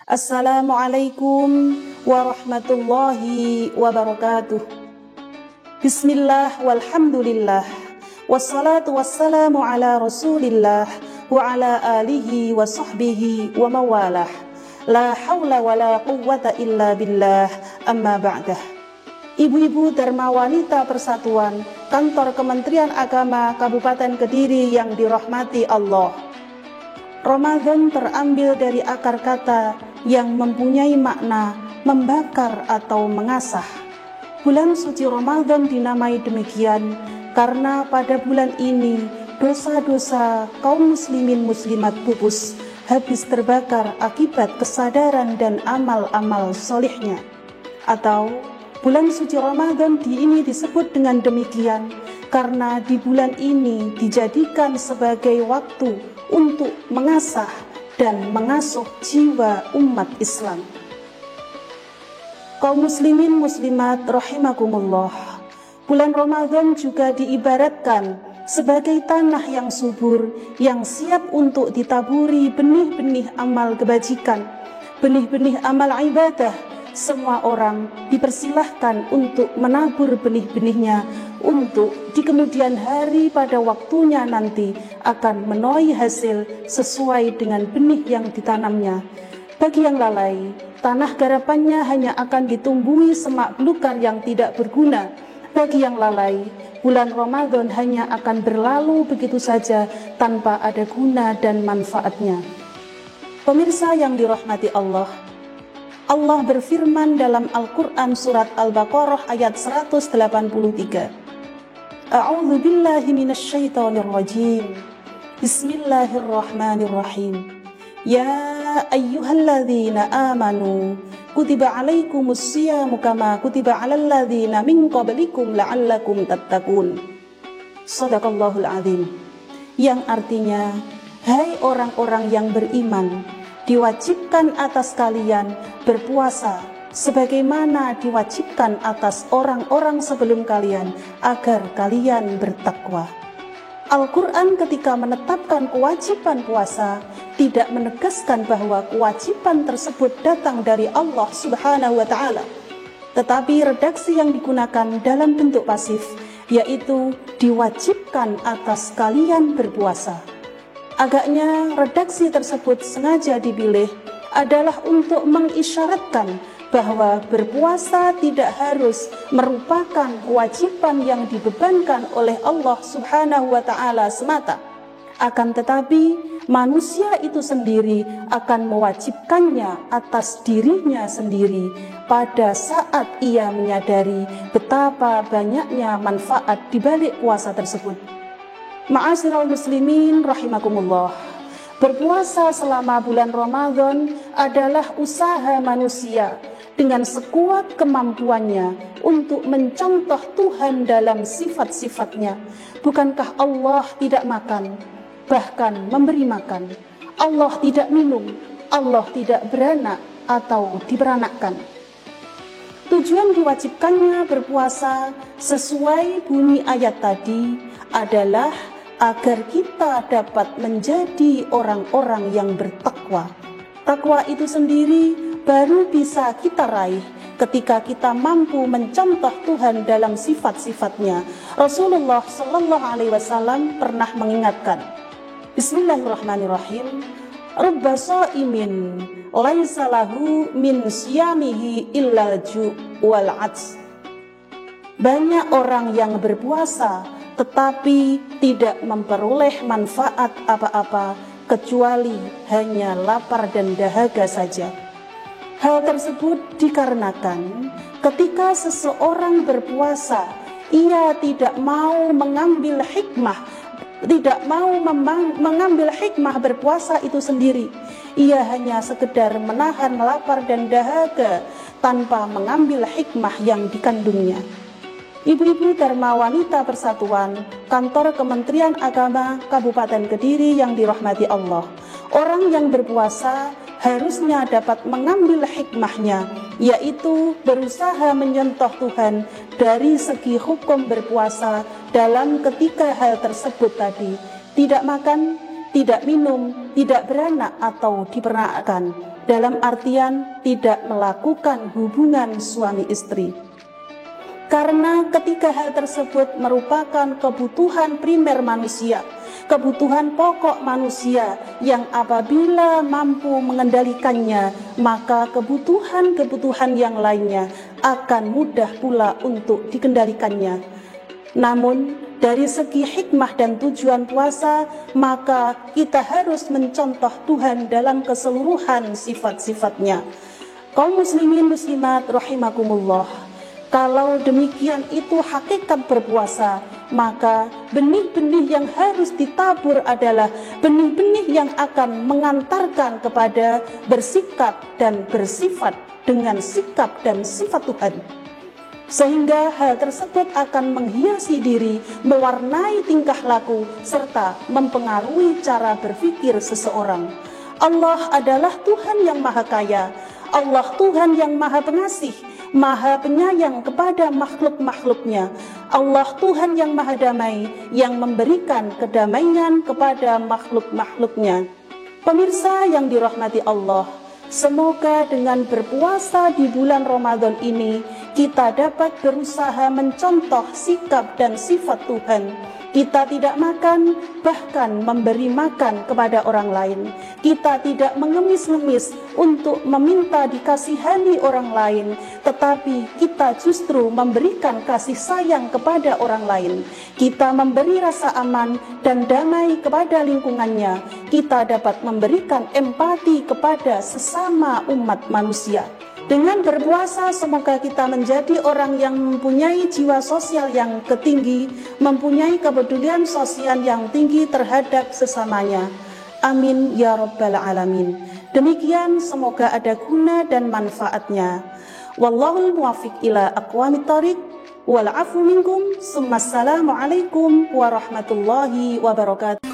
Assalamualaikum warahmatullahi wabarakatuh. Bismillah walhamdulillah. Wassalatu wassalamu ala rasulillah wa ala alihi wa sahbihi wa mawalah. La hawla wa la quwwata illa billah, amma ba'dah. Ibu-ibu Dharma Wanita Persatuan, Kantor Kementerian Agama Kabupaten Kediri yang dirahmati Allah. Ramadan terambil dari akar kata yang mempunyai makna membakar atau mengasah. Bulan suci Ramadan dinamai demikian karena pada bulan ini dosa-dosa kaum muslimin muslimat pupus, habis terbakar akibat kesadaran dan amal-amal solihnya. Atau bulan suci Ramadan ini disebut dengan demikian karena di bulan ini dijadikan sebagai waktu untuk mengasah dan mengasuh jiwa umat Islam. Kaum muslimin muslimat rahimakumullah, bulan Ramadan juga diibaratkan sebagai tanah yang subur yang siap untuk ditaburi benih-benih amal kebajikan, benih-benih amal ibadah. Semua orang dipersilahkan untuk menabur benih-benihnya untuk di kemudian hari pada waktunya nanti akan menuai hasil sesuai dengan benih yang ditanamnya. Bagi yang lalai, tanah garapannya hanya akan ditumbuhi semak belukar yang tidak berguna. Bagi yang lalai, bulan Ramadan hanya akan berlalu begitu saja tanpa ada guna dan manfaatnya. Pemirsa yang dirahmati Allah, Allah berfirman dalam Al-Quran surat Al-Baqarah ayat 183. A'udzu billahi minasyaitonir rajim. Bismillahirrahmanirrahim. Ya ayyuhalladzina amanu kutiba alaikumus siyamu kama kutiba alal ladzina min qablikum la'allakum tattaqun. Shadaqallahul azim. Yang artinya, hai orang-orang yang beriman, diwajibkan atas kalian berpuasa sebagaimana diwajibkan atas orang-orang sebelum kalian agar kalian bertakwa. Al-Quran ketika menetapkan kewajiban puasa tidak menegaskan bahwa kewajiban tersebut datang dari Allah Subhanahu wa Ta'ala, tetapi redaksi yang digunakan dalam bentuk pasif, yaitu diwajibkan atas kalian berpuasa. Agaknya redaksi tersebut sengaja dipilih adalah untuk mengisyaratkan bahwa berpuasa tidak harus merupakan kewajiban yang dibebankan oleh Allah Subhanahu wa Ta'ala semata. Akan tetapi manusia itu sendiri akan mewajibkannya atas dirinya sendiri pada saat ia menyadari betapa banyaknya manfaat di balik puasa tersebut. Ma'asyiral muslimin rahimakumullah, berpuasa selama bulan Ramadan adalah usaha manusia dengan sekuat kemampuannya untuk mencontoh Tuhan dalam sifat-sifatnya. Bukankah Allah tidak makan, bahkan memberi makan? Allah tidak minum, Allah tidak beranak atau diperanakkan. Tujuan diwajibkannya berpuasa sesuai bunyi ayat tadi adalah agar kita dapat menjadi orang-orang yang bertakwa. Takwa itu sendiri baru bisa kita raih ketika kita mampu mencontoh Tuhan dalam sifat-sifatnya. Rasulullah Shallallahu Alaihi Wasallam pernah mengingatkan, Bismillahirrahmanirrahim, Rubba sha'imin laisa lahu min siyamihi illal ju' wal 'ats. Banyak orang yang berpuasa tetapi tidak memperoleh manfaat apa-apa kecuali hanya lapar dan dahaga saja. Hal tersebut dikarenakan ketika seseorang berpuasa, ia tidak mau mengambil hikmah, mengambil hikmah berpuasa itu sendiri. Ia hanya sekedar menahan lapar dan dahaga tanpa mengambil hikmah yang dikandungnya. Ibu-ibu Dharma Wanita Persatuan, Kantor Kementerian Agama Kabupaten Kediri yang dirahmati Allah, orang yang berpuasa harusnya dapat mengambil hikmahnya, yaitu berusaha menyentuh Tuhan dari segi hukum berpuasa dalam ketiga hal tersebut tadi: tidak makan, tidak minum, tidak beranak atau dipernakkan, dalam artian tidak melakukan hubungan suami istri. Karena ketiga hal tersebut merupakan kebutuhan primer manusia, kebutuhan pokok manusia yang apabila mampu mengendalikannya, maka kebutuhan-kebutuhan yang lainnya akan mudah pula untuk dikendalikannya. Namun dari segi hikmah dan tujuan puasa, maka kita harus mencontoh Tuhan dalam keseluruhan sifat-sifatnya. Kaum muslimin muslimat rahimakumullah, kalau demikian itu hakikat berpuasa, maka benih-benih yang harus ditabur adalah benih-benih yang akan mengantarkan kepada bersikap dan bersifat dengan sikap dan sifat Tuhan. Sehingga hal tersebut akan menghiasi diri, mewarnai tingkah laku, serta mempengaruhi cara berpikir seseorang. Allah adalah Tuhan yang Maha Kaya, Allah Tuhan yang Maha Pengasih, Maha Penyayang kepada makhluk-makhluknya. Allah Tuhan yang Maha Damai, yang memberikan kedamaian kepada makhluk-makhluknya. Pemirsa yang dirahmati Allah, semoga dengan berpuasa di bulan Ramadan ini, kita dapat berusaha mencontoh sikap dan sifat Tuhan. Kita tidak makan, bahkan memberi makan kepada orang lain. Kita tidak mengemis-ngemis untuk meminta dikasihani orang lain, tetapi kita justru memberikan kasih sayang kepada orang lain. Kita memberi rasa aman dan damai kepada lingkungannya. Kita dapat memberikan empati kepada sesama umat manusia. Dengan berpuasa, semoga kita menjadi orang yang mempunyai jiwa sosial yang tinggi, mempunyai kepedulian sosial yang tinggi terhadap sesamanya. Amin ya rabbal alamin. Demikian, semoga ada guna dan manfaatnya. Wallahul muwaffiq ila aqwamit thoriq, wal afu minkum. Assalamualaikum warahmatullahi wabarakatuh.